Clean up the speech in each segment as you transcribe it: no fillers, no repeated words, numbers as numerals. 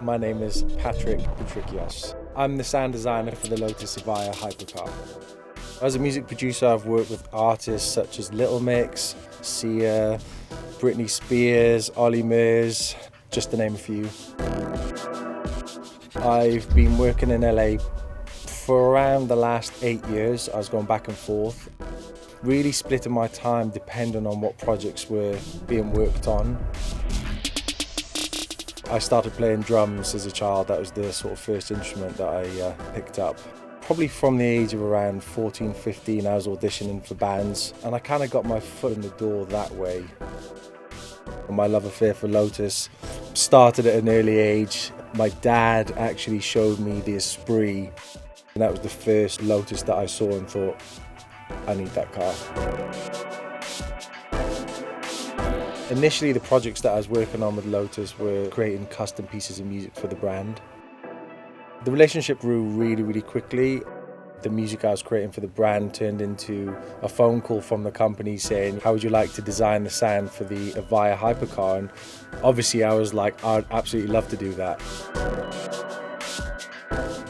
My name is Patrikios. I'm the sound designer for the Lotus Evija hypercar. As a music producer, I've worked with artists such as Little Mix, Sia, Britney Spears, Olly Murs, just to name a few. I've been working in LA for around the last 8 years. I was going back and forth, really splitting my time depending on what projects were being worked on. I started playing drums as a child. That was the sort of first instrument that I picked up. Probably from the age of around 14, 15, I was auditioning for bands, and I kind of got my foot in the door that way. My love affair for Lotus started at an early age. My dad actually showed me the Esprit, and that was the first Lotus that I saw and thought, I need that car. Initially, the projects that I was working on with Lotus were creating custom pieces of music for the brand. The relationship grew really quickly. The music I was creating for the brand turned into a phone call from the company saying, how would you like to design the sound for the Evija hypercar? And obviously I was like, I'd absolutely love to do that.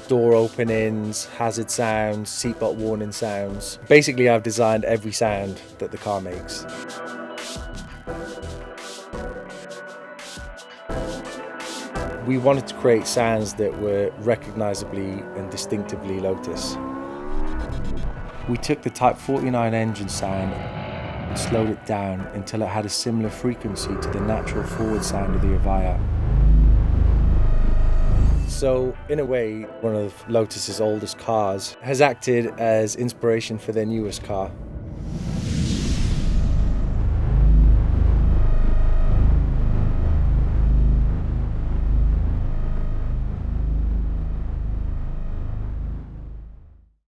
Door openings, hazard sounds, seatbelt warning sounds. Basically, I've designed every sound that the car makes. We wanted to create sounds that were recognisably and distinctively Lotus. We took the Type 49 engine sound and slowed it down until it had a similar frequency to the natural forward sound of the Evija. So, in a way, one of Lotus's oldest cars has acted as inspiration for their newest car.